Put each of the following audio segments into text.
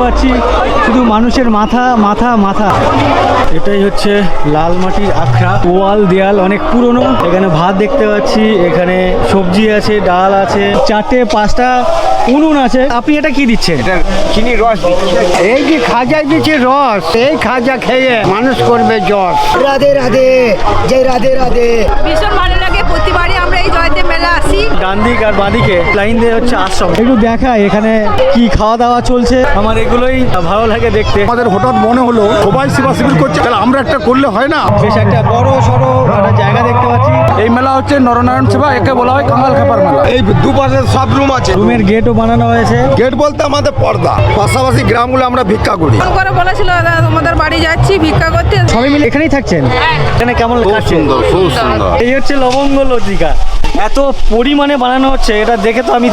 পাচ্ছি শুধু মানুষের মাথা মাথা মাথা। এটাই হচ্ছে লাল মাটির আখড়া, ওয়াল দেয়াল অনেক পুরনো। এখানে ভাত দেখতে পাচ্ছি, এখানে সবজি আছে, ডাল আছে, 4টে 5টা উনুন আছে। আপনি এটা কি দিচ্ছেন? চিনি রস দিচ্ছে। এই যে খাজা দিচ্ছে রস, এই খাজা খেয়ে মানুষ করবে জ্বর। রাধে রাধে, জয় রাধে রাধে। ভীষণ ভালো লাগে, প্রতিবারই আমরা এই জয়দেব মেলা আসি। ডান দিক আর বাঁদিকে লাইন দিয়ে হচ্ছে আশ্রম। একটু দেখায় এখানে কি খাওয়া দাওয়া চলছে, আমার এগুলোই ভালো লাগে দেখতে। আমাদের হঠাৎ মনে হলো সবাই সেবা শিবির করছে, তাহলে আমরা একটা করলে হয় না? বেশ একটা বড় সড়ো একটা জায়গা দেখতে পাচ্ছি। এই মেলা হচ্ছে নরনারায়ণ সেবা, একে বলা হয় কাঙাল খাপার মেলা। এই দুপাশে সব রুম আছে, রুমের গেটও বানানো হয়েছে। গেট বলতে আমাদের পর্দা। পাশাপাশি গ্রামগুলো আমরা ভিক্ষা করি। ফোন করে বলেছিল দাদা তোমাদের বাড়ি যাচ্ছি ভিক্ষা করতে। সবাই মিলে এখানেই থাকছেন? এখানে কেমন লাগছে? খুব সুন্দর। এই হচ্ছে লবঙ্গ লতিকা, এত পরিমাণে বানানো হচ্ছে, এটা দেখে তো আমি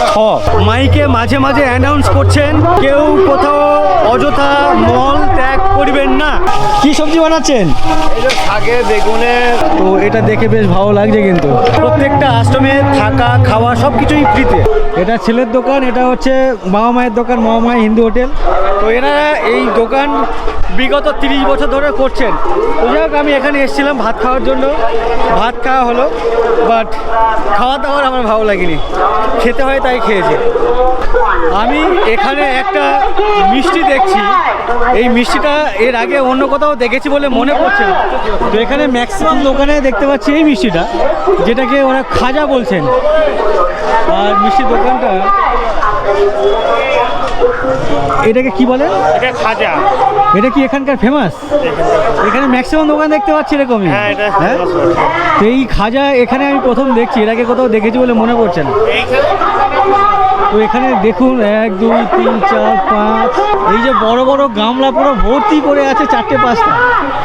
মাইকে মাঝে মাঝে অ্যানাউন্স করছেন কেউ কোথাও অযথা মল ত্যাগ করবেন না। কি সবজি বানাচ্ছেন? আগে বেগুনে তো এটা দেখে বেশ ভালো লাগছে, কিন্তু প্রত্যেকটা আশ্রমে থাকা খাওয়া সব কিছুই ফ্রিতে। এটা ছেলের দোকান, এটা হচ্ছে বাবা মায়ের দোকান, বাবা মায়ের হিন্দু হোটেল। তো এনারা এই দোকান বিগত 30 বছর ধরে করছেন। তো যাই হোক, আমি এখানে এসেছিলাম ভাত খাওয়ার জন্য, ভাত খাওয়া হলো, বাট খাওয়া দাওয়ার আমার ভালো লাগেনি, খেতে হয় তাই খেয়েছি। আমি এখানে একটা মিষ্টি দেখছি, এই মিষ্টিটা এর আগে অন্য কোথাও দেখেছি বলে মনে পড়ছে না। তো এখানে ম্যাক্সিমাম দোকানে দেখতে পাচ্ছি এই মিষ্টিটা, যেটাকে ওরা খাজা বলছেন। আর মিষ্টির দোকানটা এটাকে কি বলে? এটা খাজা। এটা কি এখানকার ফেমাস? এখানে ম্যাক্সিমাম দোকান দেখতে পাচ্ছি এরকমই। হ্যাঁ, এটা হ্যাঁ, তো এই খাজা এখানে আমি প্রথম দেখছি, এর আগে কোথাও দেখেছি বলে মনে পড়ছে না। তো এখানে দেখুন 1 2 3 4 5, এই যে বড় বড় গামলা পুরো ভর্তি করে আছে, 4টে 5টা।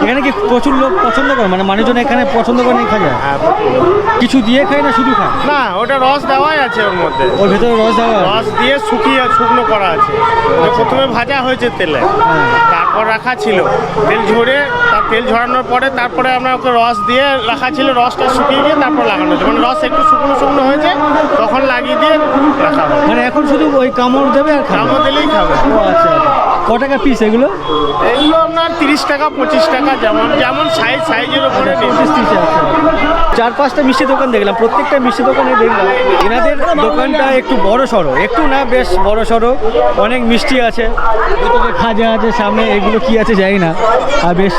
এখানে কি প্রচুর লোক পছন্দ করে, মানে মানুষজন এখানে পছন্দ করে এই খাজা? কিছু দিয়ে খায় না শুধু খায়? না, ওটা রস দেওয়াই আছে ওর মধ্যে। ওর ভেতরে রস দেওয়া? রস দিয়ে শুকনো করা আছে। ওটা প্রথমে ভাজা হয়েছে তেলে, তারপর রাখা ছিল তেল ঝরে, তার তেল ঝরানোর পরে তারপরে আমরা ওকে রস দিয়ে রাখা ছিল, রসটা শুকিয়ে গিয়ে তারপর লাগানো হয়েছে। মানে রস একটু শুকনো হয়েছে তখন লাগিয়ে দিয়ে রাখা হয়। মানে এখন শুধু ওই কামড় দেবে আর খাবে? কামড় দিলেই খাবে। ও আচ্ছা আচ্ছা। ক টাকা পিস এগুলো? এগুলো আপনার 30 টাকা 25 টাকা, যেমন সাইজের উপরে। 25-30 আচ্ছা। 4-5টা মিষ্টি দোকান দেখলাম, প্রত্যেকটা মিষ্টি দোকানে দেখলাম এনাদের দোকানটা একটু বড় সড়ো, একটু না বেশ বড় সড়ো, অনেক মিষ্টি আছে, ভেতরে খাজা আছে, সামনে এগুলো কি আছে জানি না, আর বেশ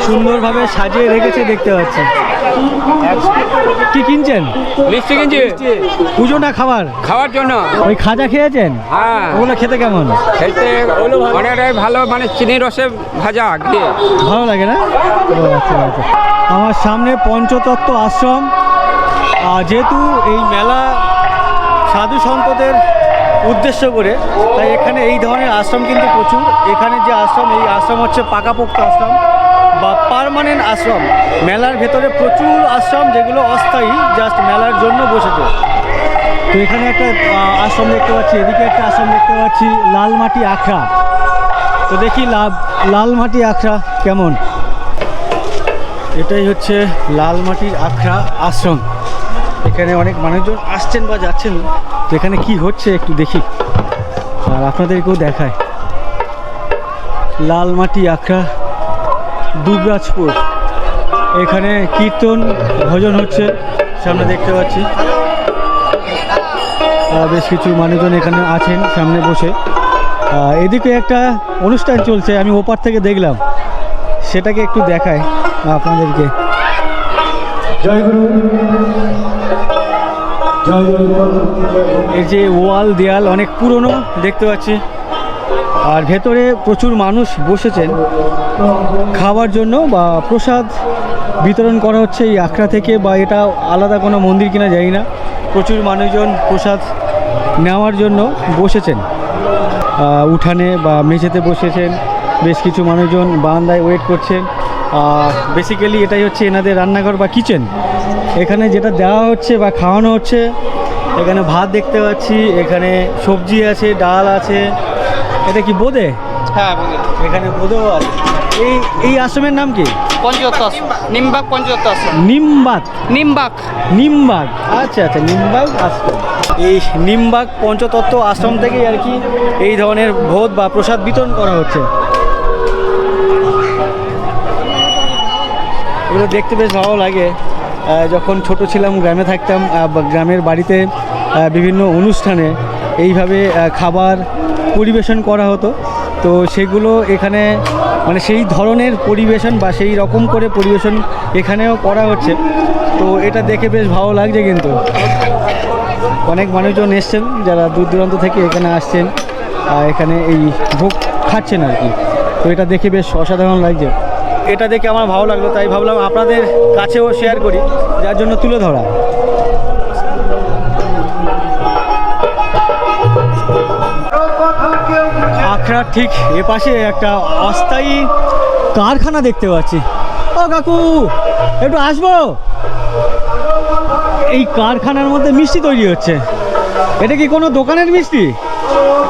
সুন্দরভাবে সাজিয়ে রেখেছে দেখতে পাচ্ছি। কি কিনছেন? মিষ্টি কিনছি পুজো না খাবার? খাওয়ার জন্য। ওই খাজা খেয়েছেন? হ্যাঁ, ওগুলো খেতে কেমন? খেতে অনেকটাই ভালো, মানে চিনি রসে ভাজা দিয়ে ভালো লাগে না? ও আচ্ছা আচ্ছা। আমার সামনে পঞ্চতত্ত্ব আশ্রম, যেহেতু এই মেলা সাধু সন্তদের উদ্দেশ্য করে, তাই এখানে এই ধরনের আশ্রম কিন্তু প্রচুর। এখানে যে আশ্রম, এই আশ্রম হচ্ছে পাকাপোক্ত আশ্রম বা পার্মানেন্ট আশ্রম। মেলার ভেতরে প্রচুর আশ্রম যেগুলো অস্থায়ী, জাস্ট মেলার জন্য বসেছে। তো এখানে একটা আশ্রম দেখতে পাচ্ছি, এদিকে একটা আশ্রম দেখতে পাচ্ছি, লালমাটি আখড়া। তো দেখি লালমাটি আখড়া কেমন। এটাই হচ্ছে লালমাটির আখড়া আশ্রম। এখানে অনেক মানুষজন আসছেন বা যাচ্ছেন। তো এখানে কি হচ্ছে একটু দেখি আর আপনাদেরকেও দেখায়। লালমাটি আখড়া, দুবরাজপুর। এখানে কীর্তন ভজন হচ্ছে, সামনে দেখতে পাচ্ছি বেশ কিছু মানুষজন এখানে আছেন সামনে বসে। এদিকে একটা অনুষ্ঠান চলছে, আমি ওপার থেকে দেখলাম, সেটাকে একটু দেখায় আপনাদেরকে। জয়গুরু। এই যে ওয়াল দেয়াল অনেক পুরনো দেখতে পাচ্ছি, আর ভেতরে প্রচুর মানুষ বসেছেন খাবার জন্য বা প্রসাদ বিতরণ করা হচ্ছে এই আখড়া থেকে, বা এটা আলাদা কোনো মন্দির কিনা জানি না। প্রচুর মানুষজন প্রসাদ নেওয়ার জন্য বসেছেন, উঠানে বা মেঝেতে বসেছেন। বেশ কিছু মানুষজন বারান্দায় ওয়েট করছেন। বেসিক্যালি এটাই হচ্ছে এনাদের রান্নাঘর বা কিচেন। এখানে যেটা দেওয়া হচ্ছে বা খাওয়ানো হচ্ছে, এখানে ভাত দেখতে পাচ্ছি, এখানে সবজি আছে, ডাল আছে। এটা কি বোঁদে? হ্যাঁ, এখানে বোঁদেও আছে। এই আশ্রমের নাম কি? পঞ্চদত্ত নিমবাগ পঞ্চদত্ত নিমবাগ। নিমবাগ নিমবাগ, আচ্ছা আচ্ছা, নিমবাগ আশ্রম। এই নিমবাগ পঞ্চতত্ত্ব আশ্রম থেকেই আর কি এই ধরনের ভোগ বা প্রসাদ বিতরণ করা হচ্ছে। এগুলো দেখতে বেশ ভালো লাগে। যখন ছোট ছিলাম গ্রামে থাকতাম, গ্রামের বাড়িতে বিভিন্ন অনুষ্ঠানে এইভাবে খাবার পরিবেশন করা হতো। তো সেগুলো এখানে মানে সেই ধরনের পরিবেশন বা সেই রকম করে পরিবেশন এখানেও করা হচ্ছে। তো এটা দেখে বেশ ভালো লাগছে। কিন্তু অনেক মানুষজন এসছেন যারা দূর দূরান্ত থেকে এখানে আসছেন, এখানে এই ভোগ খাচ্ছেন আর কি। তো এটা দেখে বেশ অসাধারণ লাগছে। এটা দেখে আমার ভালো লাগলো, তাই ভাবলাম আপনাদের কাছেও শেয়ার করি, যার জন্য তুলে ধরা। আখড়ার ঠিক এপাশে একটা অস্থায়ী কারখানা দেখতে পাচ্ছি। ও কাকু, একটু আসবো। এই কারখানার মধ্যে মিষ্টি তৈরি হচ্ছে। এটা কি কোনো দোকানের মিষ্টি?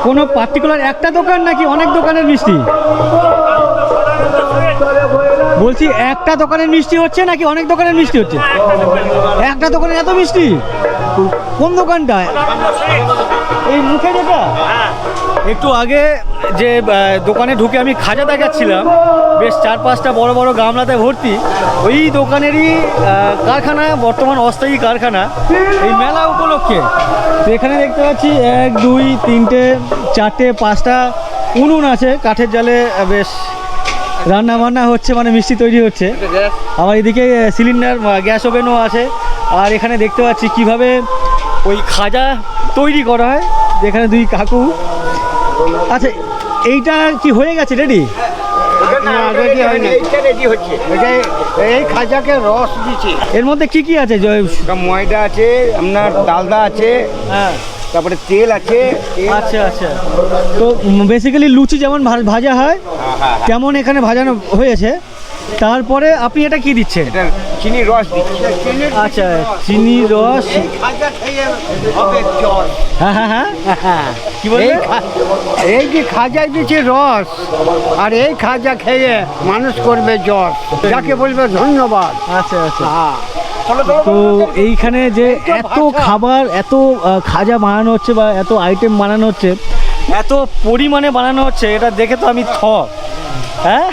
কোনো পার্টিকুলার একটা দোকান নাকি অনেক দোকানের মিষ্টি? বলছি একটা দোকানের মিষ্টি হচ্ছে নাকি অনেক দোকানের মিষ্টি হচ্ছে? একটা দোকানের এত মিষ্টি? কোন দোকানটা? এই মুখে যেটা? একটু আগে যে দোকানে ঢুকে আমি খাজা দেখাচ্ছিলাম, বেশ 4-5টা বড় বড় গামলাতে ভর্তি, ওই দোকানেরই কারখানা, বর্তমান অস্থায়ী কারখানা, এই মেলা উপলক্ষে। তো এখানে দেখতে পাচ্ছি 1, 2, 3, 4, 5টা উনুন আছে, কাঠের জালে বেশ রান্না বান্না হচ্ছে, মানে মিষ্টি তৈরি হচ্ছে। আবার এদিকে সিলিন্ডার, গ্যাস ওভেনও আছে। আর এখানে দেখতে পাচ্ছি কিভাবে ওই খাজা তৈরি করা হয়। এখানে 2 কাকু। আচ্ছা, এইটা কি হয়ে গেছে রেডি? এই খাজাকে রস দিচ্ছে। এর মধ্যে কি কি আছে? ময়দা আছে, আপনার ডালদা আছে, হ্যাঁ, তারপরে তেল আছে। আচ্ছা আচ্ছা। তো বেসিক্যালি লুচি যেমন ভাজা হয় তেমন এখানে ভাজানো হয়েছে। তারপরে আপনি এটা কি দিচ্ছেন? এটা চিনি রস দিচ্ছে। আচ্ছা, চিনি রস। খাজা খেয়ে হবে জ্বর। হ্যাঁ হ্যাঁ হ্যাঁ, কি বললেন? এই যে খাজায় দিচ্ছে রস, আর এই খাজা খেয়ে মানুষ করবে জ্বর, যাকে বলবে ধন্যবাদ। আচ্ছা আচ্ছা। হ্যাঁ, তো এইখানে যে এত খাবার, এত খাজা বানানো হচ্ছে বা এত আইটেম বানানো হচ্ছে, এত পরিমাণে বানানো হচ্ছে, এটা দেখে তো আমি হ্যাঁ,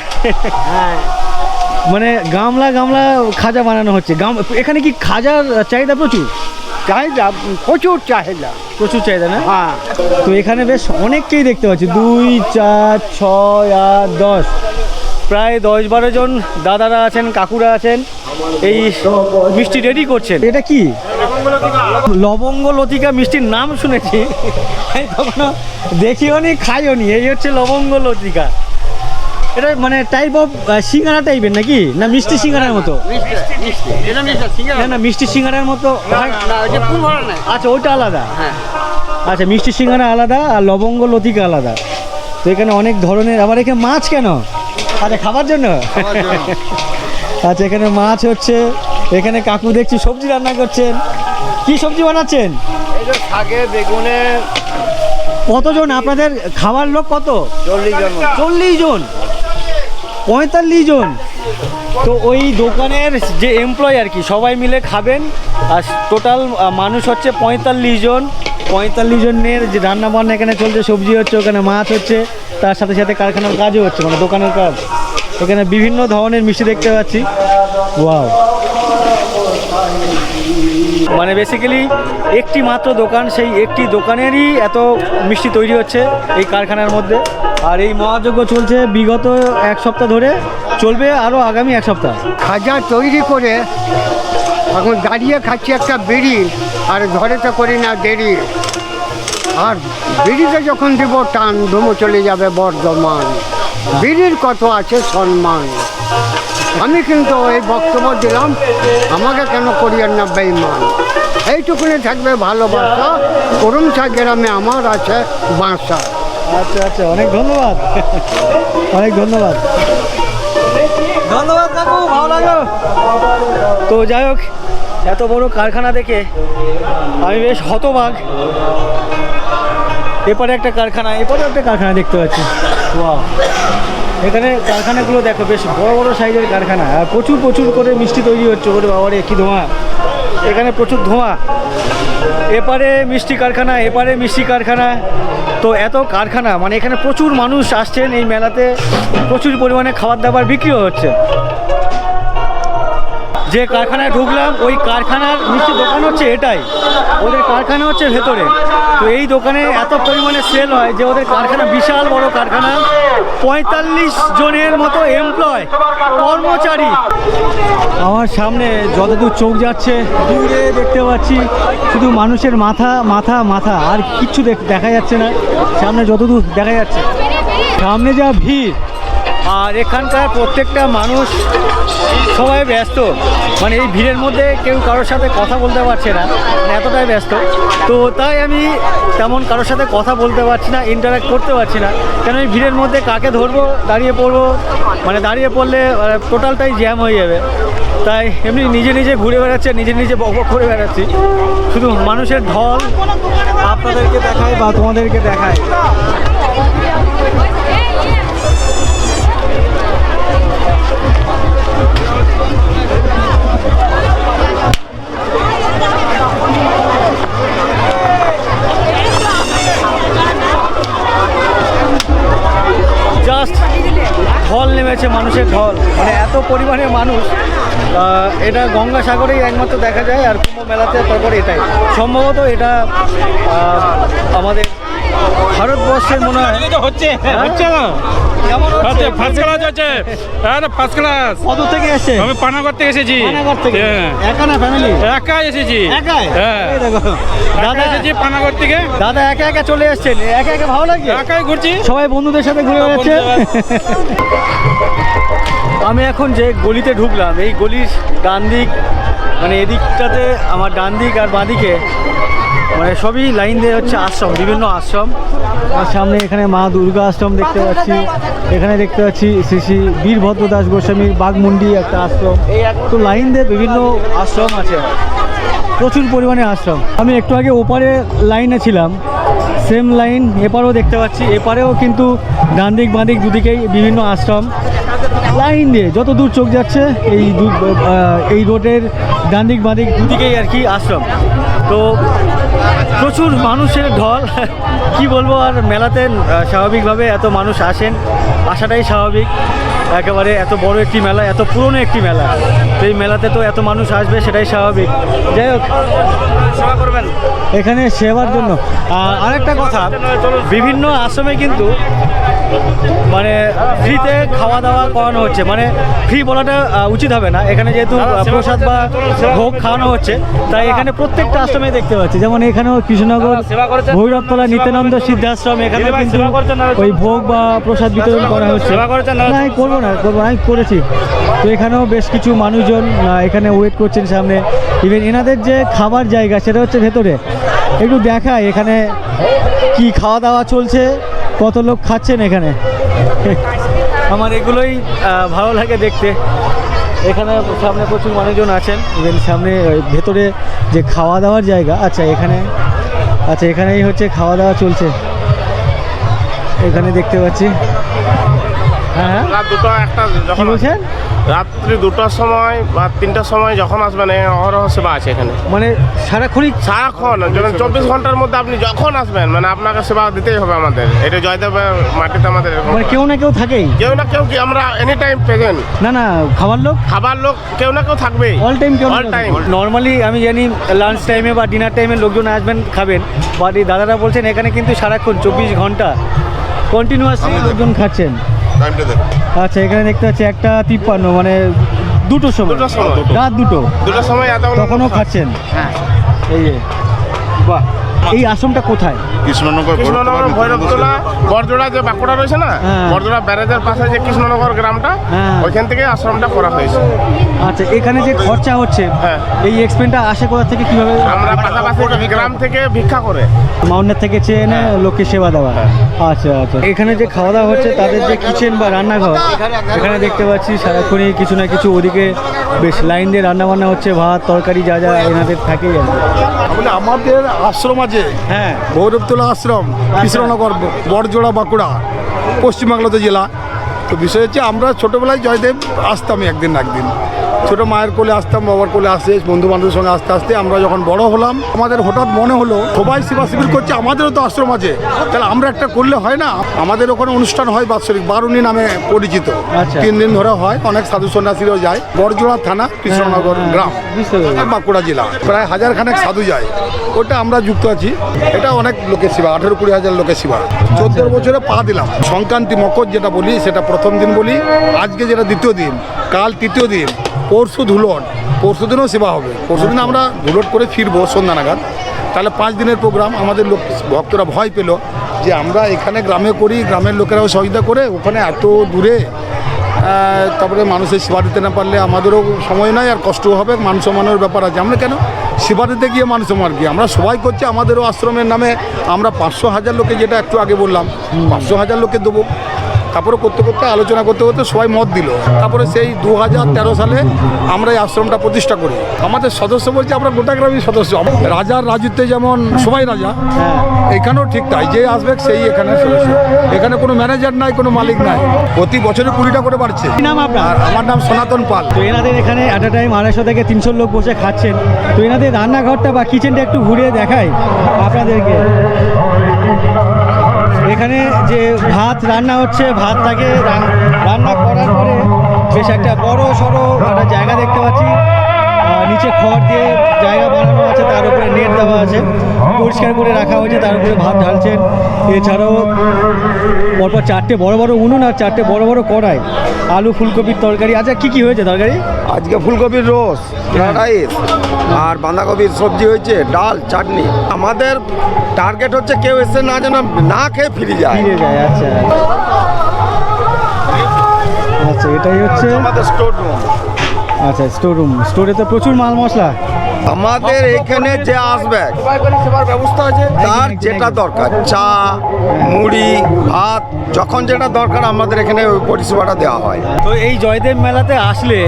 মানে গামলা গামলা খাজা বানানো হচ্ছে। এখানে কি খাজার চাহিদা প্রচুর? চাহিদা প্রচুর, চাহিদা প্রচুর চাহিদা না? হ্যাঁ। তো এখানে বেশ অনেককেই দেখতে পাচ্ছি, 2, 4, 6, 8, 10, প্রায় 10-12 জন দাদারা আছেন, কাকুরা আছেন, এই মিষ্টি রেডি করছেন। এটা কি? লবঙ্গ লতিকা মিষ্টির নাম শুনেছি, কখনো দেখিও নি, খাইও নি। এই হচ্ছে লবঙ্গ লতিকা। এটা মানে টাইপ অফ সিঙ্গারা টাইপের নাকি, না মিষ্টি সিঙ্গারার মতো? না না, মিষ্টি সিঙ্গারার মতো। আচ্ছা, ওইটা আলাদা। আচ্ছা, মিষ্টি সিঙ্গারা আলাদা আর লবঙ্গ লতিকা আলাদা। তো এখানে অনেক ধরনের। আবার এখানে মাছ কেন? আচ্ছা, খাবার জন্য। আচ্ছা, এখানে মাছ হচ্ছে। এখানে কাকু দেখছি সবজি রান্না করছেন। কি সবজি বানাচ্ছেন? শাকে, বেগুনে। কতজন আপনাদের খাবার লোক? কত? 40 জন। 40 জন, 45 জন। তো ওই দোকানের যে এমপ্লয় আর কি, সবাই মিলে খাবেন। আর টোটাল মানুষ হচ্ছে 45 জন। 45 জনের যে রান্না বান্না এখানে চলছে, সবজি হচ্ছে, ওখানে মাছ হচ্ছে, তার সাথে সাথে কারখানার কাজও হচ্ছে, মানে দোকানের কাজ। এখানে বিভিন্ন ধরনের মিষ্টি দেখতে পাচ্ছি। ওয়াও, মানে বেসিক্যালি একটি মাত্র দোকান, সেই একটি দোকানেরই এত মিষ্টি তৈরি হচ্ছে এই কারখানার মধ্যে। আর এই মহাযজ্ঞ চলছে বিগত 1 সপ্তাহ ধরে, চলবে আরও আগামী 1 সপ্তাহ। খাজা তৈরি করে এখন দাঁড়িয়ে খাচ্ছি একটা বিড়ি, আর ঘরে তো করি না দেরি। আর বিড়িতে যখন দিব টান, ধুমো চলে যাবে বর্ধমান। বিড়ির কত আছে সম্মান। আমি কিন্তু এই বক্তব্য দিলাম, আমাকে কেন করিয়েন না বেঈমান। এইটুকুনি থাকবে ভালোবাসা, করুমছা গ্রামে আমার আছে বাসা। আচ্ছা আচ্ছা, অনেক ধন্যবাদ। অনেক ধন্যবাদ। ধন্যবাদ কাকু, ভালো লাগলো। তো যাই হোক, এত বড় কারখানা দেখে আমি বেশ হতবাক। এপারে একটা কারখানা, এপারে একটা কারখানা দেখতে পাচ্ছি। ওয়াও, এখানে কারখানাগুলো দেখো, বেশ বড় বড় সাইজের কারখানা, আর প্রচুর প্রচুর করে মিষ্টি তৈরি হচ্ছে। ওরে বাবারে, কি ধোঁয়া! এখানে প্রচুর ধোঁয়া, এপারে মিষ্টি কারখানা, এপারে মিষ্টি কারখানা। তো এত কারখানা, মানে এখানে প্রচুর মানুষ আসছেন এই মেলাতে, প্রচুর পরিমাণে খাবার দাবার বিক্রিও হচ্ছে। যে কারখানায় ঢুকলাম ওই কারখানার মিষ্টি দোকান হচ্ছে এটাই, ওদের কারখানা হচ্ছে ভেতরে। তো এই দোকানে এত পরিমাণে সেল হয় যে ওদের কারখানা বিশাল বড় কারখানা, 45 জনের মতো এমপ্লয়, কর্মচারী। আমার সামনে যতদূর চোখ যাচ্ছে দূরে দেখতে পাচ্ছি শুধু মানুষের মাথা মাথা মাথা, আর কিচ্ছু দেখা যাচ্ছে না। সামনে যতদূর দেখা যাচ্ছে, সামনে যা ভিড়, আর এখানকার প্রত্যেকটা মানুষ সবাই ব্যস্ত, মানে এই ভিড়ের মধ্যে কেউ কারোর সাথে কথা বলতে পারছে না, মানে এতটাই ব্যস্ত। তো তাই আমি তেমন কারোর সাথে কথা বলতে পারছি না, ইন্টারাক্ট করতে পারছি না, কেন এই ভিড়ের মধ্যে কাকে ধরবো, দাঁড়িয়ে পড়বো, মানে দাঁড়িয়ে পড়লে টোটালটাই জ্যাম হয়ে যাবে। তাই এমনি নিজে নিজে ঘুরে বেড়াচ্ছে, নিজে নিজে বক বক করে বেড়াচ্ছি। শুধু মানুষের ঢল আপনাদেরকে দেখায় বা তোমাদেরকে দেখায়। জাস্ট ঢল নেমেছে, মানুষের ঢল, মানে এত পরিমাণে মানুষ। এটা গঙ্গাসাগরেই একমাত্র দেখা যায়, আর কুম্ভ মেলাতে তারপরে এটাই সম্ভবত, এটা আমাদের ভারতবর্ষের মনে হয় হচ্ছে হচ্ছে না কেমন হচ্ছে ফার্স্ট ক্লাস হচ্ছে, ফার্স্ট ক্লাস। কত থেকে এসেছে? আমি পানাগড় থেকে এসেছি। পানাগড় থেকে? হ্যাঁ। একা না ফ্যামিলি? একাই এসেছি। একাই? হ্যাঁ। এই দেখো দাদা এসেছি পানাগড় থেকে। দাদা একা একা চলে এসেছেন, একা একা ভালো লাগছে? একাই ঘুরছি, সবাই বন্ধুদের সাথে ঘুরে বেড়াচ্ছে। আমি এখন যে গলিতে ঢুকলাম, এই গলির ডান দিক, মানে এদিকটাতে আমার ডান দিক আর বাঁ দিকে মানে সবই লাইন দিয়ে হচ্ছে আশ্রম, বিভিন্ন আশ্রম। আর সামনে এখানে মা দুর্গা আশ্রম দেখতে পাচ্ছি, এখানে দেখতে পাচ্ছি শ্রী শ্রী বীরভদ্র দাস গোস্বামীর বাঘমুন্ডি একটা আশ্রম। তো লাইন দিয়ে বিভিন্ন আশ্রম আছে, প্রচুর পরিমাণে আশ্রম। আমি একটু আগে ওপারে লাইনে ছিলাম, সেম লাইন এপারেও দেখতে পাচ্ছি, এপারেও কিন্তু ডান দিক বাঁ দিক দুদিকেই বিভিন্ন আশ্রম। লাইন দিয়ে যত দূর চোখ যাচ্ছে এই রোডের ডান দিক বাঁ দিক দুদিকেই আর কি আশ্রম। তো প্রচুর মানুষের ঢল, কি বলবো। আর মেলাতে স্বাভাবিকভাবে এত মানুষ আসেন, আসাটাই স্বাভাবিক। একেবারে এত বড় একটি মেলা, এত পুরনো একটি মেলা, তো এই মেলাতে তো এত মানুষ আসবে, সেটাই স্বাভাবিক। যাই হোক, সেবা করবেন এখানে সেবার জন্য। আরেকটা কথা, বিভিন্ন আশ্রমে কিন্তু মানে ফ্রিতে খাওয়া দাওয়া করানো হচ্ছে, মানে ফ্রি বলাটা উচিত হবে না, এখানে যেহেতু প্রসাদ বা ভোগ খাওয়ানো হচ্ছে, তাই এখানে প্রত্যেকটা আশ্রমে দেখতে পাচ্ছি। যেমন এখানেও কৃষ্ণনগর ভৈরবতলা নিত্যানন্দ সিদ্ধাশ্রম, এখানে কিন্তু ওই ভোগ বা প্রসাদ বিতরণ করা হচ্ছে। না করবো না, আমি করেছি। তো এখানেও বেশ কিছু মানুষজন এখানে ওয়েট করছেন সামনে। ইভেন এনাদের যে খাবার জায়গা সেটা হচ্ছে ভেতরে, একটু দেখায় এখানে কি খাওয়া দাওয়া চলছে, কত লোক খাচ্ছেন এখানে। আমার এগুলোই ভালো লাগে দেখতে। এখানে সামনে প্রচুর মানুষজন আছেন, ইভেন সামনে ভেতরে যে খাওয়া দাওয়ার জায়গা, আচ্ছা এখানেই হচ্ছে খাওয়া দাওয়া চলছে, এখানে দেখতে পাচ্ছি। হ্যাঁ রাত দুটো একটা যখন বলছেন, রাত্রি 2টার সময় বা 3টার সময় যখন আসবেন, অহরহ সেবা আছে এখানে, মানে সারাক্ষণই? সারাক্ষণ, যেমন 24 ঘন্টার মধ্যে আপনি যখন আসবেন, মানে আপনাকে সেবা দিতেই হবে আমাদের। এটা জয়দেবের মাটিতে আমাদের এরকম মানে কেউ না কেউ থাকেই? কেউ না কেউ, কি আমরা এনি টাইম প্রেজেন্ট। না খাবার লোক কেউ না কেউ থাকবেই, অল টাইম। কেউ অল টাইম। নর্মালি আমি জানি লাঞ্চ টাইমে বা ডিনার টাইমে লোকজন আসবেন খাবেন, বাট এই দাদারা বলছেন এখানে কিন্তু সারাক্ষণ 24 ঘন্টা কন্টিনিউয়াসলি লোকজন খাচ্ছেন। আচ্ছা, এখানে দেখতে পাচ্ছি 1:53, মানে 2টোর সময়, রাত 2টোর সময় তখনও খাচ্ছেন। হ্যাঁ, এই যে বাহ। এই আশ্রমটা কোথায়? কৃষ্ণনগর ভৈরবতলা বরজোড়া যে বাঁকুড়া রয়েছে না, হ্যাঁ। বরজোড়া ব্যারেজের পাশে যে কৃষ্ণনগর গ্রামটা, হ্যাঁ। ওইখান থেকে আশ্রমটা করা হয়েছে। আচ্ছা, এখানে যে খরচা হচ্ছে, হ্যাঁ। এই এক্সপেন্সটা আসে কোথা থেকে, কিভাবে? আমরা পাশাপাশি গ্রাম থেকে ভিক্ষা করে, মাউন্টের থেকে চেয়ে এনে লোককে সেবা দেওয়া। আচ্ছা, এখানে যে খাওয়া দাওয়া হচ্ছে, তাদের যে কিচেন বা রান্নাঘর, এখানে দেখতে পাচ্ছি সারাক্ষণই কিছু না কিছু ওদিকে বেশ লাইন দিয়ে রান্না বান্না হচ্ছে, ভাত তরকারি যা যা এনাদের থাকেই আর কি। আমাদের আশ্রম আছে, হ্যাঁ, ভৈরবতলা আশ্রম, কৃষ্ণনগর বরজোড়া বাঁকুড়া, পশ্চিমবাংলাতে জেলা। তো বিষয় হচ্ছে আমরা ছোটোবেলায় জয়দেব আসতাম একদিন ছোটো মায়ের কোলে আসতাম, বাবার কোলে আসতে, বন্ধু বান্ধবের সঙ্গে আস্তে আস্তে আমরা যখন বড় হলাম আমাদের হঠাৎ মনে হলো সবাই সেবা শিবির করছে, আমাদেরও তো আশ্রম আছে, তাহলে আমরা একটা করলে হয় না। আমাদের ওখানে অনুষ্ঠান হয় বাৎসরিক, বারুণী নামে পরিচিত, আচ্ছা। 3 দিন ধরে হয়, অনেক সাধু সন্ন্যাসীরাও যায়। বড়জোড়া থানা, কৃষ্ণনগর গ্রাম, বুঝতে পেরেছি। আর বাঁকুড়া জেলা, প্রায় 1000 সাধু যায়, ওটা আমরা যুক্ত আছি। এটা অনেক লোকের সেবা, 18-20 হাজার লোকের সেবা। 14 বছরে পা দিলাম। সংক্রান্তি মকর যেটা বলি সেটা প্রথম দিন বলি, আজকে যেটা দ্বিতীয় দিন, কাল তৃতীয় দিন, পরশু ধুলট, পরশু দিনও সেবা হবে। পরশু দিন আমরা ধুলট করে ফিরবো সন্ধ্যা নাগাদ। তাহলে 5 দিনের প্রোগ্রাম। আমাদের লোক ভক্তরা ভয় পেল যে আমরা এখানে গ্রামে করি, গ্রামের লোকেরাও সহযোগিতা করে, ওখানে এত দূরে তারপরে মানুষের সেবা দিতে না পারলে আমাদেরও সময় নাই আর কষ্টও হবে, মান সম্মানের ব্যাপার আছে। আমরা কেন সেবা দিতে গিয়ে মান সম্মান কি, আমরা সবাই করছি আমাদেরও আশ্রমের নামে। আমরা 500,000 লোকে, যেটা একটু আগে বললাম, 500,000 লোকে দেবো। তারপরে করতে করতে আলোচনা করতে করতে সবাই মত দিল। তারপরে সেই 2013 সালে আমরা এই আশ্রমটা প্রতিষ্ঠা করি। আমাদের সদস্য বলছে আমরা গোটা গ্রামের সদস্য। রাজার রাজত্বে যেমন সবাই রাজা, এখানেও ঠিক তাই, যে আসবে সেই এখানে সদস্য। এখানে কোনো ম্যানেজার নাই, কোনো মালিক নাই। প্রতি বছরে 20টা করে বাড়ছে। কি নাম আপনার? আর আমার নাম সনাতন পাল। তো এনাদের এখানে অ্যাট এ টাইম 250 থেকে 300 লোক বসে খাচ্ছেন। তো এনাদের রান্নাঘরটা বা কিচেনটা একটু ঘুরিয়ে দেখাই আপনাদেরকে। এখানে যে ভাত রান্না হচ্ছে, ভাতটাকে রান্না করার পরে বেশ একটা বড় সড়ো একটা জায়গা দেখতে পাচ্ছি। নিচে খড় দিয়ে জায়গা বানানো আছে, তার উপরে নেট দেওয়া আছে, পরিষ্কার করে রাখা হয়েছে, তার উপরে ভাত ঢালছেন। এছাড়াও পরপর 4টে বড় বড় উনুন আর 4টে বড় বড় কড়াই, আলু ফুলকপির তরকারি। আচ্ছা, কি কি হয়েছে তরকারি? আজকে ফুলকপির রোস, ফ্রাইড রাইস আর বাঁধাকপির সবজি হয়েছে, ডাল, চাটনি। আমাদের টার্গেট হচ্ছে কেউ এসে না যেন না খেয়ে ফিরে যায়। ফিরে যায়। আচ্ছা আচ্ছা, এটাই হচ্ছে আমাদের স্টোর রুম। আচ্ছা, স্টোর রুম। স্টোরে তো প্রচুর মাল মশলা। আমাদের এখানে যে আসবে সেবার ব্যবস্থা আছে, তার যেটা দরকার, চা, মুড়ি, ভাত, যখন যেটা দরকার আমাদের এখানে ওই পরিষেবাটা দেওয়া হয়। তো এই জয়দেব মেলাতে আসলে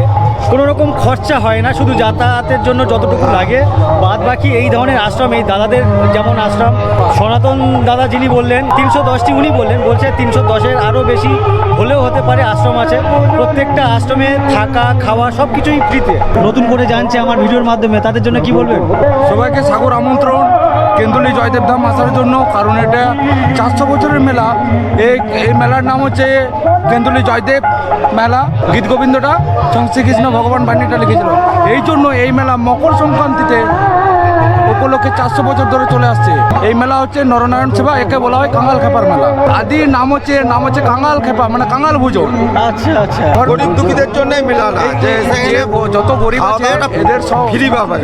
কোনো রকম খরচা হয় না, শুধু যাতায়াতের জন্য যতটুকু লাগে, বাদ বাকি এই ধরনের আশ্রম, এই দাদাদের যেমন আশ্রম সনাতন দাদা যিনি বললেন 310টি, উনি বলছে 310-এর আরও বেশি হলেও হতে পারে আশ্রম আছে। প্রত্যেকটা আশ্রমে থাকা খাওয়া সব কিছুই ফ্রিতে। নতুন করে জানছে আমার ভিডিওর মাধ্যমে, তাদের জন্য কি বলবেন? সবাইকে সাগর আমন্ত্রণ কেন্দুলি জয়দেব ধাম আসার জন্য, কারণ এটা 400 বছরের মেলা। এই মেলার নাম হচ্ছে কেন্দুলি জয়দেব মেলা। গীত গোবিন্দটা শ্রীকৃষ্ণ ভগবান বাণীটা লিখেছিল। এই জন্য এই মেলা মকর সংক্রান্তিতে উপলক্ষে 400 বছর ধরে চলে আসছে। এই মেলা হচ্ছে নরনারায়ণ সেবা, একে বলা হয় কাঙাল খেপার মেলা। আদি নাম হচ্ছে কাঙাল খেপা, মানে কাঙাল ভোজন। আচ্ছা আচ্ছা, গরিব দুঃখীদের জন্যই মেলা না, যে যত গরিব আছে এদের সব ফ্রি পাবে।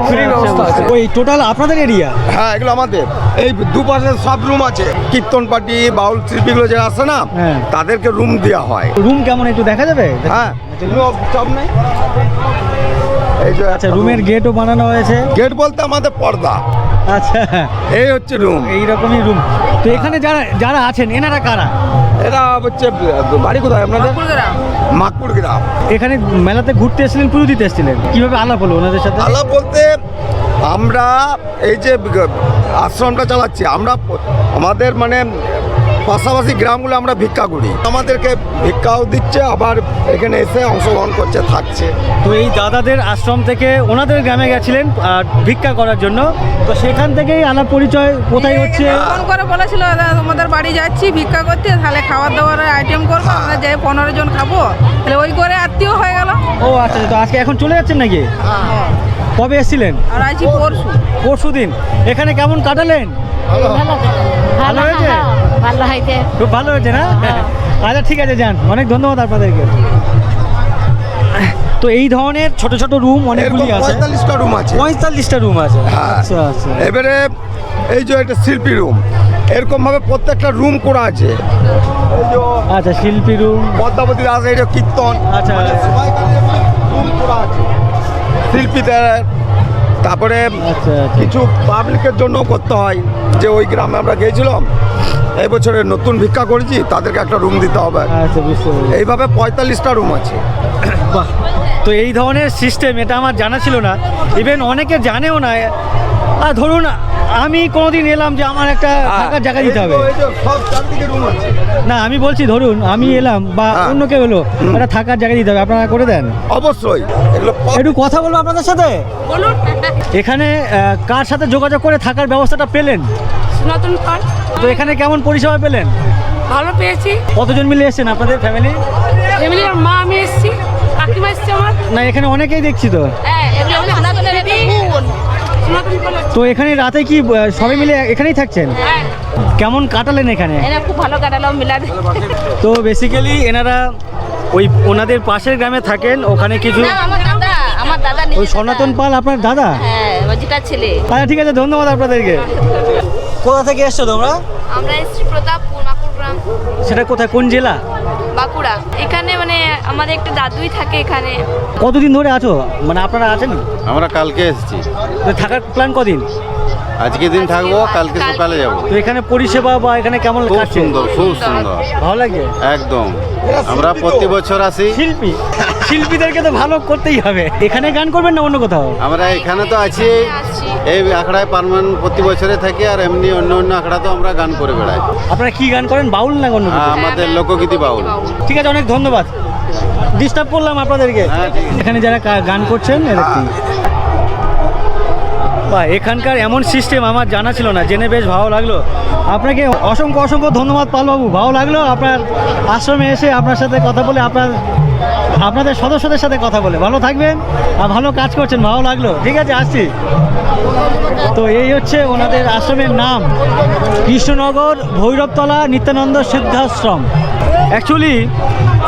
ফ্রি ব্যবস্থা আছে। ওই টোটাল আপনাদের এরিয়া? হ্যাঁ, এগুলো আমাদের। এই দুপাশে সব রুম আছে। কীর্তন পার্টি, বাউল শিল্পীগুলো যারা আসে না, হ্যাঁ, তাদেরকে রুম দেওয়া হয়। রুম কেমন একটু দেখা যাবে? হ্যাঁ, সব নেই। এই যে আচ্ছা, রুমের গেটও বানানো হয়েছে। গেট বলতে আমাদের পর্দা। আচ্ছা, এই হচ্ছে রুম। এইরকমই রুম। তো এখানে যারা আছেন এনারা কারা? এরা হচ্ছে বাড়ি কোথায় আপনাদের? মাকপুর গ্রাম। এখানে মেলাতে ঘুরতে এসেছিলেন, পুজো দিতে এসেছিলেন, কিভাবে আলাপ হলো ওনাদের সাথে? আলাপ বলতে আমরা এই যে আশ্রমটা চালাচ্ছি, আমরা আমাদের মানে পাশাপাশি গ্রামগুলো আমরা ভিক্ষা করি, আমাদেরকে ভিক্ষাও দিচ্ছে, আবার এখানে এসে অংশগ্রহণ করছে, থাকছে। তো এই দাদাদের আশ্রম থেকে ওনাদের গ্রামে গেছিলেন আর ভিক্ষা করার জন্য, তো সেখান থেকেই আলাপ পরিচয়। কোথায় হচ্ছে? ফোন করে বলেছিল দাদা তোমাদের বাড়ি যাচ্ছি ভিক্ষা করতে, তাহলে খাবার দাবার আইটেম করবো, আমরা যাই 15 জন খাবো, তাহলে ওই করে আত্মীয় হয়ে গেল। ও আচ্ছা, তো আজকে এখন চলে যাচ্ছেন নাকি? কবে এসেছিলেন? আর আছি পরশু দিন। এখানে কেমন কাটালেন? ভালো হয়েছে? ভালো হয়েছে, খুব ভালো হয়েছে না? আচ্ছা, ঠিক আছে, যান। অনেক ধন্যবাদ আপনাদেরকে। তো এই ধরনের ছোট ছোট রুম অনেকগুলি আছে। 45টা রুম আছে। 45টা রুম আছে। হ্যাঁ। আচ্ছা আচ্ছা। এবারে এই যে একটা শিল্পী রুম, এরকম ভাবে প্রত্যেকটা রুম করা আছে। এই যে আচ্ছা, শিল্পী রুম। পদ্মাবতী দাস, এই যে কীর্তন, আচ্ছা, রুম করা আছে শিল্পীদের। তারপরে আচ্ছা আচ্ছা। কিছু পাবলিকের জন্য করতে হয়, যে ওই গ্রামে আমরা গিয়েছিলাম, এই বছরে নতুন ভিক্ষা করেছি, তাদেরকে একটা রুম দিতে হবে। আচ্ছা, বুঝতে পেরেছি। এইভাবে 45টা রুম আছে। বাহ, তো এই ধরনের সিস্টেম এটা আমার জানা ছিল না, ইভেন অনেকে জানেও না। আর ধরুন আমি কোনোদিন এলাম যে আমার একটা থাকার জায়গা দিতে হবে, এই যে সব চারদিকে রুম আছে। না আমি বলছি ধরুন আমি এলাম বা অন্য কেউ এলো, একটা থাকার জায়গা দিতে হবে, আপনারা করে দেন? অবশ্যই এগুলো একটু কথা বলবো আপনাদের সাথে। এখানে কার সাথে যোগাযোগ করে থাকার ব্যবস্থাটা পেলেন? নতুন পার্ক তো এখানে কেমন পরিষেবা পেলেন? ভালো পেয়েছি। কতজন মিলে এসেছেন আপনাদের ফ্যামিলি? ফ্যামিলির মা, আমি এসেছি, কাকিমা এসছে আমার। না এখানে অনেকেই দেখছি তো। হ্যাঁ, এগুলো আমাদের সনাতনের বোন। সনাতন বলে। তো এখানে রাতে কি সবাই মিলে এখানেই থাকছেন? হ্যাঁ, কেমন কাটালেন এখানে? এরা খুব ভালো কাটালাম মিলাদ। তো বেসিক্যালি এনারা ওই ওনাদের পাশের গ্রামে থাকেন, ওখানে কিছু আমার দাদা ওই সনাতন পাল আপনার দাদা? হ্যাঁ, যেটা ছেলে। আচ্ছা ঠিক আছে, ধন্যবাদ আপনাদেরকে। কোথা থেকে এসছো তোমরা? আমরা এসেছি প্রতাপপুর, মাকুড় গ্রাম, সেটা কোথায়, কোন জেলা? বাঁকুড়া। এখানে মানে আমাদের একটা দাদুই থাকে এখানে। কতদিন ধরে আছো, মানে আপনারা আছেন? আমরা কালকে এসেছি, তো থাকার প্ল্যান কদিন? আজকে দিন থাকবো, কালকে সকালে যাব। তো এখানে পরিষেবা বা এখানে কেমন খুব কাটছে? সুন্দর, খুব সুন্দর, ভালো লাগে একদম। আমরা প্রতি বছর আসি। শিল্পীদেরকে তো ভালো করতেই হবে। এখানে গান করবেন না অন্য কোথাও? আমরা এখানে তো আছি, এই আখড়ায় পার্মানেন্ট প্রতি বছরে থাকি, আর এমনি অন্য অন্য আখড়া তো আমরা গান করে বেড়াই। আপনারা কি গান করেন, বাউল না অন্য কিছু? আমাদের লোকগীতি বাউল। ঠিক আছে, অনেক ধন্যবাদ, ডিস্টার্ব করলাম আপনাদেরকে। হ্যাঁ, ঠিক আছে। এখানে যারা গান করছেন এরা কি? বা এখানকার এমন সিস্টেম আমার জানা ছিল না, জেনে বেশ ভালো লাগলো। আপনাকে অসংখ্য অসংখ্য ধন্যবাদ পালবাবু, ভালো লাগলো আপনার আশ্রমে এসে আপনার সাথে কথা বলে, আপনাদের সদস্যদের সাথে কথা বলে। ভালো থাকবেন আর ভালো কাজ করছেন, ভালো লাগলো। ঠিক আছে, আসছি। তো এই হচ্ছে ওনাদের আশ্রমের নাম, কৃষ্ণনগর ভৈরবতলা নিত্যানন্দ সিদ্ধাশ্রম। অ্যাকচুয়ালি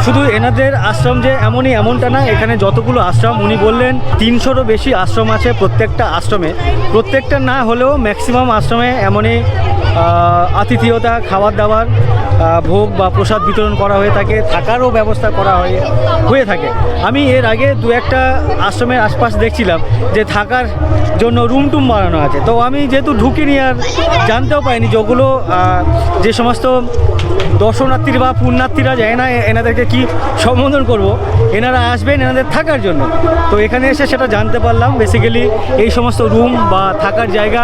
শুধু এনাদের আশ্রম যে এমনটা না, এখানে যতগুলো আশ্রম উনি বললেন 300রও বেশি আশ্রম আছে। প্রত্যেকটা আশ্রমে, প্রত্যেকটা না হলেও ম্যাক্সিমাম আশ্রমে এমনই আতিথেয়তা, খাবার দাবার, ভোগ বা প্রসাদ বিতরণ করা হয়ে থাকে, থাকারও ব্যবস্থা করা হয়ে থাকে। আমি এর আগে দু একটা আশ্রমের আশপাশ দেখছিলাম যে থাকার জন্য রুম টুম বানানো আছে। তো আমি যেহেতু ঢুকিনি আর জানতেও পাইনি যে ওগুলো যে সমস্ত দর্শনার্থীরা বা পুণ্যার্থীরা যায় না, এনাদেরকে কি সম্বোধন করব, এনারা আসবেন এনাদের থাকার জন্য। তো এখানে এসে সেটা জানতে পারলাম, বেসিক্যালি এই সমস্ত রুম বা থাকার জায়গা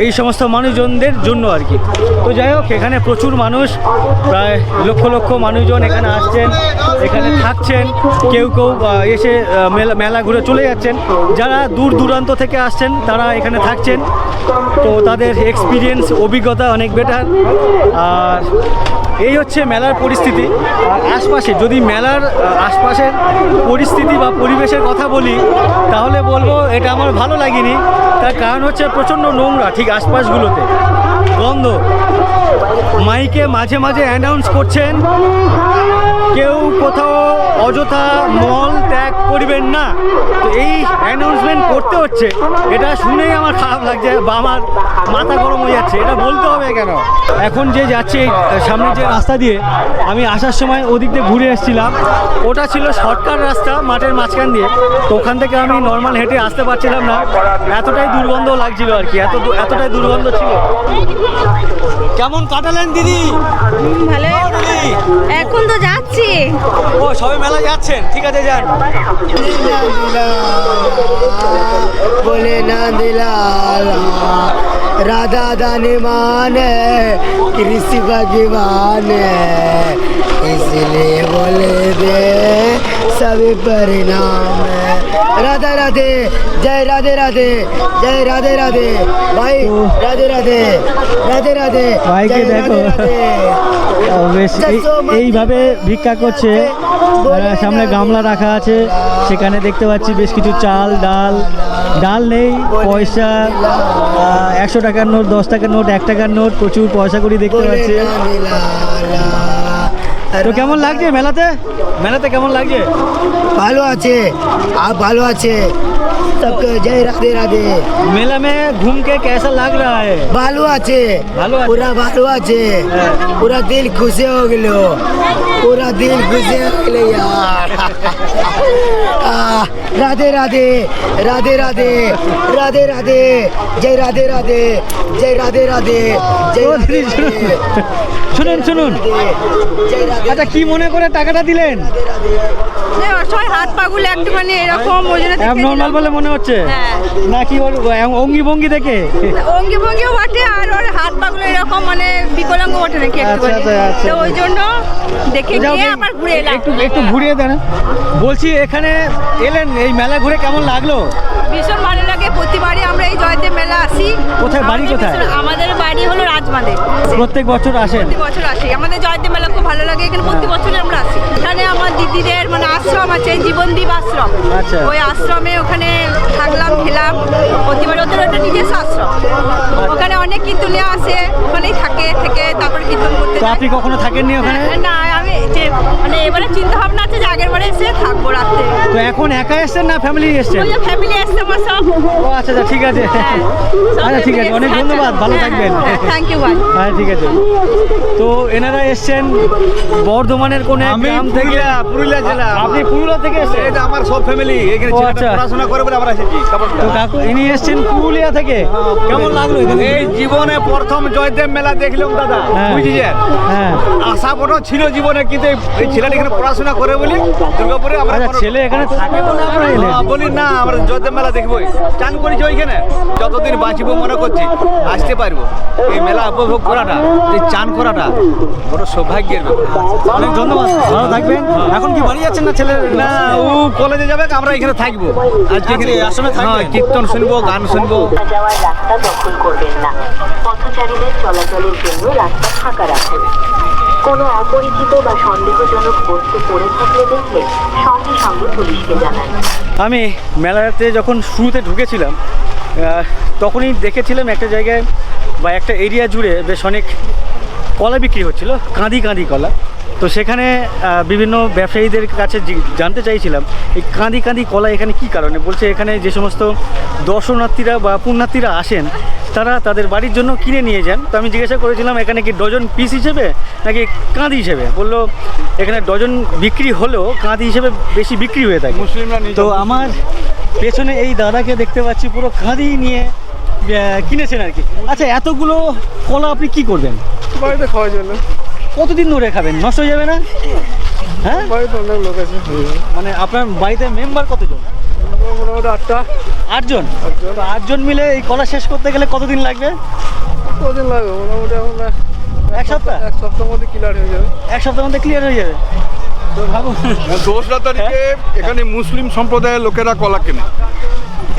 এই সমস্ত মানুষজনদের জন্য আর কি। তো যাই হোক, এখানে প্রচুর মানুষ, প্রায় লক্ষ লক্ষ মানুষজন এখানে আসছেন, এখানে থাকছেন, কেউ এসে মেলা ঘুরে চলে যাচ্ছেন। যারা দূর দূরান্ত থেকে আসছেন তারা এখানে থাকছেন, তো তাদের এক্সপিরিয়েন্স, অভিজ্ঞতা অনেক বেটার। আর এই হচ্ছে মেলার পরিস্থিতি। আর আশপাশে যদি মেলার আশপাশের পরিস্থিতি বা পরিবেশের কথা বলি, তাহলে বলবো এটা আমার ভালো লাগেনি। তার কারণ হচ্ছে প্রচণ্ড নোংরা, ঠিক আশপাশগুলোতে গন্ধ। মাইকে মাঝে মাঝে অ্যানাউন্স করছেন, কেউ কোথাও অযথা মল ত্যাগ করবেন না। তো এই অ্যানাউন্সমেন্ট করতে হচ্ছে, এটা শুনেই আমার খারাপ লাগছে বা আমার মাথা গরম হয়ে যাচ্ছে। এটা বলতে হবে কেন? এখন যে যাচ্ছে সামনে যে রাস্তা দিয়ে, আমি আসার সময় ওদিক দিয়ে ঘুরে এসেছিলাম, ওটা ছিল শর্টকাট রাস্তা মাঠের মাঝখান দিয়ে। তো ওখান থেকে আমি নর্মাল হেঁটে আসতে পারছিলাম না, এতটাই দুর্গন্ধ লাগছিল আর কি, এতটাই দুর্গন্ধ ছিল। কেমন কাটালেন দিদি? ভালো। দিদি এখন তো যাচ্ছি। ও সবাই মেলা যাচ্ছেন, ঠিক আছে যান। बोले नंद लाला राधा दानी मान कृषि भगवान इसलिए बोले दे सभी परिणाम राधा राधे, जय राधे राधे, जय राधे राधे भाई, राधे राधे, राधे राधे ভাইকে দেখো বেশ এইভাবে ভিক্ষা করছে। সামনে গামলা রাখা আছে, সেখানে দেখতে পাচ্ছি বেশ কিছু চাল, ডাল নেই, পয়সা, 100 টাকার নোট, 10 টাকার নোট, 1 টাকার নোট, প্রচুর পয়সা করি দেখতে পাচ্ছি। তো কেমন লাগছে মেলাতে কেমন লাগছে? ভালো আছে, आप ভালো আছে, सबको जय राधे राधे। मेला में घूम के कैसा लग रहा है? ভালো আছে, ভালো আছে। पूरा ভালো আছে, पूरा दिल खुशी हो गलो, पूरा दिल खुशी हो गलो यार। राधे राधे, राधे राधे, राधे राधे, जय राधे राधे, जय राधे राधे, जय ও राधे দিদি, राधे, শুনুন जय राधे আচ্ছা কি মনে করে টাকাটা দিলেন? राधे। সবাই হাত পাগুলো একটুখানি এরকম ওই জন্য অ্যাবনর্মাল বলে মনে হচ্ছে হ্যাঁ। নাকি ওর অঙ্গি ভঙ্গি দেখে? অঙ্গি ভঙ্গিও বটে আর ওর হাত পাগুলো এরকম মানে বিকলাঙ্গ বটে নাকি একটু আচ্ছা। তো ওই জন্য দেখে গিয়ে আবার ঘুরে এলাম। একটু ঘুরিয়ে দেন। বলছি এখানে এলেন, এই মেলা ঘুরে কেমন লাগলো? ভীষণ ভালো লাগে, প্রতিবারই আমরা এই জয়দেব মেলা আসি। কোথায় বাড়ি কোথায়? আমাদের বাড়ি হলো রাজমাদে। প্রত্যেক বছর আসেন? প্রতি বছর আসি, আমাদের জয়দেব মেলা খুব ভালো লাগে, এখানে প্রতি বছরই আমরা আসি। এখানে আমার দিদিদের মানে আশ্রম আছে, জীবনদীপ আশ্রম। আচ্ছা। ওই আশ্রমে ওখানে থাকলাম, খেলাম, প্রতিবার ওদের ওটা নিজস্ব আশ্রম। ওখানে অনেক কীর্তনীয় আসে, ওখানেই থেকে তারপরে কীর্তন করতে তো যায়। আপনি কখনো থাকেননি ওখানে? না, আমি যে মানে এবারে চিন্তা ভাবনা আছে যে আগের বারে এসে থাকবো রাত্রে। তো এখন একা এসছেন না ফ্যামিলি এসছেন? ওই ফ্যামিলি আসছে আমার সব। ও আচ্ছা ঠিক আছে। হ্যাঁ। আচ্ছা ঠিক আছে, অনেক ধন্যবাদ, ভালো থাকবেন। থ্যাংক ইউ ভাই। হ্যাঁ ঠিক আছে। তো এনারা এসছেন বর্ধমানের কোন এক গ্রাম থেকে? পুরুলিয়া জেলা। আপনি পুরুলিয়া থেকে এসেছেন? এটা আমার সব ফ্যামিলি এখানে ও আচ্ছা। পড়াশোনা করে বলে আমরা এসেছি। তো কাকু ইনি এসেছেন পুরুলিয়া থেকে, কেমন লাগলো এখানে? এই জীবনে প্রথম জয়দেব মেলা দেখলাম দাদা, হ্যাঁ। বুঝেছেন? হ্যাঁ। আশা বড় ছিল জীবনে, কিন্তু এই ছেলেটা এখানে পড়াশোনা করে বলি দুর্গাপুরে আমরা আচ্ছা, ছেলে এখানে থাকে বলে আপনারা এলেন? বলি না আমরা জয়দেব মেলা দেখবোই, চান করেছি ওইখানে, যতদিন বাঁচিব মনে করছি আসতে পারবো। এই মেলা উপভোগ করাটা, এই চান করাটা বড় সৌভাগ্যের ব্যাপার। অনেক ধন্যবাদ, ভালো থাকবেন। এখন কি বাড়ি যাচ্ছেন না ছেলে? না, ও কলেজে যাবে, আমরা এখানে থাকবো। আজকে এখানে আশ্রমে থাকবেন? হ্যাঁ, কীর্তন শুনবো, গান শুনবো। যাওয়ার রাস্তা দখল করবেন না। পথচারীদের চলাচলের জন্য রাস্তা ফাঁকা রাখুন। কোনো অপরিচিত বা সন্দেহজনক বস্তু পড়ে থাকলে দেখলে সঙ্গে সঙ্গে পুলিশকে জানান। আমি মেলাতে যখন শুরুতে ঢুকেছিলাম তখনই দেখেছিলাম একটা জায়গায় বা একটা এরিয়া জুড়ে বেশ অনেক কলা বিক্রি হচ্ছিল, কাঁদি কলা। তো সেখানে বিভিন্ন ব্যবসায়ীদের কাছে জানতে চাইছিলাম এই কাঁদি কলা এখানে কী কারণে। বলছে এখানে যে সমস্ত দর্শনার্থীরা বা পুণ্যার্থীরা আসেন তারা তাদের বাড়ির জন্য কিনে নিয়ে যান। তো আমি জিজ্ঞাসা করেছিলাম এখানে কি ডজন পিস হিসেবে নাকি কাঁদি হিসেবে। বললো এখানে ডজন বিক্রি হলেও কাঁদি হিসেবে বেশি বিক্রি হয়ে থাকে। মুসলিমরা তো আমার পেছনে এই দাদাকে দেখতে পাচ্ছি পুরো কাঁদি নিয়ে কিনেছেন আর কি। আচ্ছা, এতগুলো কলা আপনি কি করবেন? বাড়িতে খাওয়ার জন্য। কতদিন ধরে খাবেন? নষ্ট হয়ে যাবে না? হ্যাঁ, বাড়িতে অনেক লোক আছে, মানে আপনার বাড়িতে মেম্বার কতজন? মোটামুটি 8টা। 8জন। তো 8জন মিলে এই কলা শেষ করতে গেলে কতদিন লাগবে? কতদিন লাগবে? মোটামুটি এখন এক সপ্তাহ? এক সপ্তাহের মধ্যে ক্লিয়ার হয়ে যাবে। এক সপ্তাহের মধ্যে ক্লিয়ার হয়ে যাবে। তো ভাবুন, দোসরা তারিখে এখানে মুসলিম সম্প্রদায়ের লোকেরা কলা কেনে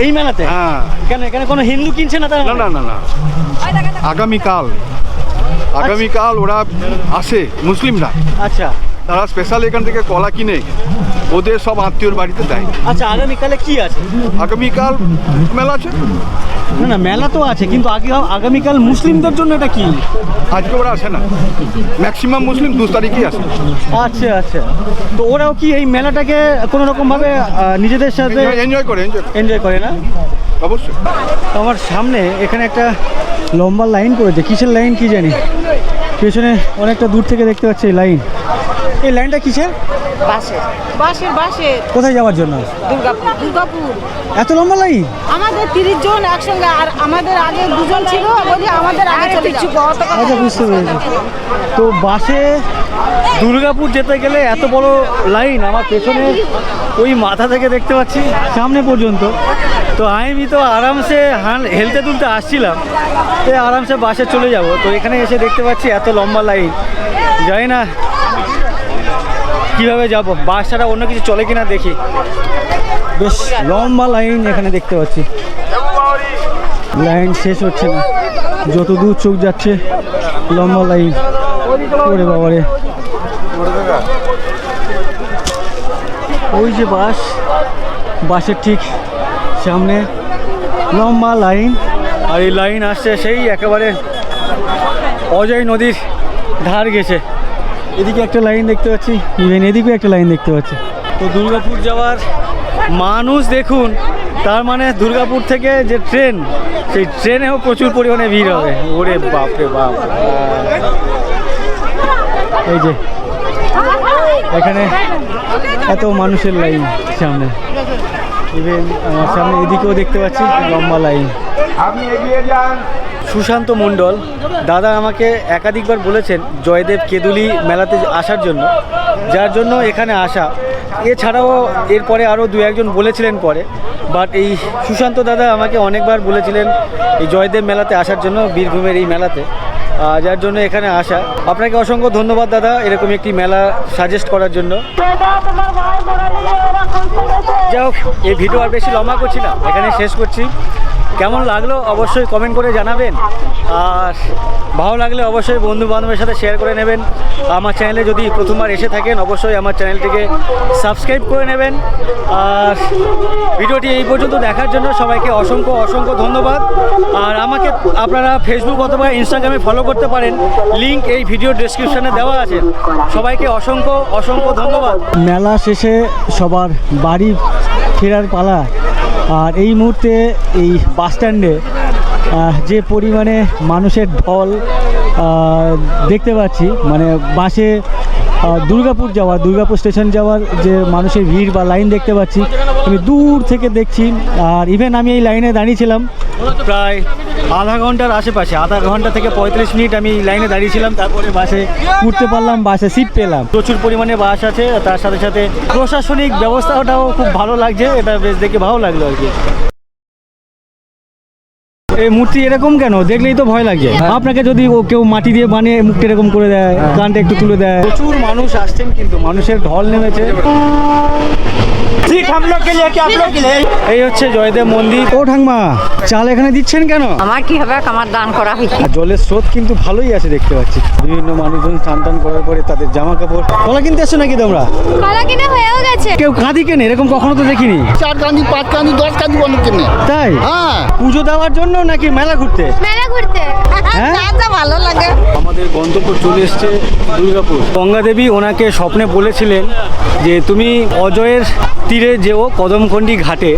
এই মেলাতে। হ্যাঁ। কেন এখানে কোনো হিন্দু কিনছে না তার? না আগামীকাল ওরা আসে মুসলিমরা, আচ্ছা তারা স্পেশাল এখান থেকে কলা কিনে ওদের সব আত্মীয়র বাড়িতে দেয়। আচ্ছা, আগামীকালে কি আছে? আগামীকাল মেলা আছে। না মেলা তো আছে, কিন্তু আগামীকাল মুসলিমদের জন্য এটা কি? আজকে ওরা আসে না, ম্যাক্সিমাম মুসলিম 2 তারিখেই আসে। আচ্ছা। তো ওরাও কি এই মেলাটাকে কোনো রকমভাবে নিজেদের সাথে এনজয় করে না? অবশ্যই। আমার সামনে এখানে একটা লম্বা লাইন করেছে, কিসের লাইন কি জানি, পেছনে অনেকটা দূর থেকে দেখতে পাচ্ছি এই লাইন। এই লাইনটা কিসের? বাসের কোথায় যাওয়ার জন্য? দুর্গাপুর। এত লম্বা লাইন? আমাদের 30 জন একসঙ্গে, আর আমাদের আগে 2 জন ছিল, বলি আমাদের আগে চলে যাও। আচ্ছা, বুঝতে পেরেছি। তো বাসে দুর্গাপুর যেতে গেলে এত বড় লাইন, আমার পেছনে ওই মাথা থেকে দেখতে পাচ্ছি সামনে পর্যন্ত। তো আমি তো আরামসে হেলতে দুলতে আসছিলাম, তো আরামসে বাসে চলে যাব। তো এখানে এসে দেখতে পাচ্ছি এত লম্বা লাইন, জানি না কীভাবে যাব, বাস ছাড়া অন্য কিছু চলে কিনা দেখি। বেশ লম্বা লাইন এখানে দেখতে পাচ্ছি, লাইন শেষ হচ্ছে না, যত দূর চোখ যাচ্ছে লম্বা লাইন। ওরে বাবারে, ওই যে বাসের ঠিক সামনে লম্বা লাইন, আর এই লাইন আসছে সেই একেবারে অজয় নদীর ধার গেছে। এদিকে একটা লাইন দেখতে পাচ্ছি, ইভেন এদিকেও একটা লাইন দেখতে পাচ্ছি। তো দুর্গাপুর যাওয়ার মানুষ দেখুন, তার মানে দুর্গাপুর থেকে যে ট্রেন, সেই ট্রেনেও প্রচুর পরিমাণে ভিড় হবে। ওরে বাপরে বাপ, এই যে এখানে এত মানুষের লাইন সামনে, ইভেন আমার সামনে এদিকেও দেখতে পাচ্ছি লম্বা লাইন। সুশান্ত মণ্ডল দাদা আমাকে একাধিকবার বলেছেন জয়দেব কেঁদুলি মেলাতে আসার জন্য, যার জন্য এখানে আসা। এছাড়াও এরপরে আরও দু একজন বলেছিলেন পরে, বাট এই সুশান্ত দাদা আমাকে অনেকবার বলেছিলেন এই জয়দেব মেলাতে আসার জন্য, বীরভূমের এই মেলাতে, যার জন্য এখানে আসা। আপনাকে অসংখ্য ধন্যবাদ দাদা এরকম একটি মেলা সাজেস্ট করার জন্য। যাই হোক, এই ভিডিও আর বেশি লম্বা করছি না, এখানে শেষ করছি। কেমন লাগলো অবশ্যই কমেন্ট করে জানাবেন, আর ভালো লাগলে অবশ্যই বন্ধু বান্ধবের সাথে শেয়ার করে নেবেন। আমার চ্যানেলে যদি প্রথমবার এসে থাকেন অবশ্যই আমার চ্যানেলটিকে সাবস্ক্রাইব করে নেবেন। আর ভিডিওটি এই পর্যন্ত দেখার জন্য সবাইকে অসংখ্য অসংখ্য ধন্যবাদ। আর আমাকে আপনারা ফেসবুক অথবা ইনস্টাগ্রামে ফলো করতে পারেন, লিংক এই ভিডিও ডেসক্রিপশনে দেওয়া আছে। সবাইকে অসংখ্য অসংখ্য ধন্যবাদ। মেলা শেষে সবার বাড়ি ফেরার পালা, আর এই মুহূর্তে এই বাস স্ট্যান্ডে যে পরিমাণে মানুষের ঢল দেখতে পাচ্ছি, মানে বাসে দুর্গাপুর স্টেশন যাওয়ার যে মানুষের ভিড় বা লাইন দেখতে পাচ্ছি, আমি দূর থেকে দেখছি। আর ইভেন আমি এই লাইনে দাঁড়িয়েছিলাম প্রায় আধা ঘন্টার আশেপাশে, আধা ঘন্টা থেকে 35 মিনিট আমি লাইনে দাঁড়িয়েছিলাম, তারপরে বাসে উঠতে পারলাম, বাসে সিট পেলাম। প্রচুর পরিমাণে বাস আছে, তার সাথে সাথে প্রশাসনিক ব্যবস্থাটাও খুব ভালো লাগছে, এটা বেশ দেখে ভালো লাগলো আর কি। এই মূর্তি এরকম কেন? দেখলেই তো ভয় লাগছে। আপনাকে যদি কেউ মাটি দিয়ে বানিয়ে মুখটা এরকম করে দেয়, কানটা একটু তুলে দেয়। প্রচুর মানুষ আসছেন, কিন্তু মানুষের ঢল নেমেছে। এই হচ্ছে জয়দেব মন্দির। ও ঠাকমা, চাল এখানে দিচ্ছেন কেন? আমার কি হবে, আমার দান করা হয়েছে। আর জলের স্রোত কিন্তু ভালোই আছে দেখতে পাচ্ছি। বিভিন্ন মানুষজন স্নান টান করার পরে তাদের জামা কাপড়। কলা কিনতে এসছো নাকি তোমরা? কলা কিনে হয়েও গেছে। কেউ কাঁদি কেনে? এরকম কখনো তো দেখিনি। 4 কাঁদি 5 কাঁদি 10 কাঁদি অনেক কিনে। তাই? হ্যাঁ। পুজো দেওয়ার জন্য নাকি মেলা ঘুরতে? মেলা ঘুরতে। হ্যাঁ? যা ভালো লাগে। আমাদের গন্তব্য চলে এসছে দুর্গাপুর। গঙ্গা দেবী ওনাকে স্বপ্নে বলেছিলেন যে তুমি অজয়ের তীরে যেও, কদমখণ্ডী ঘাটে,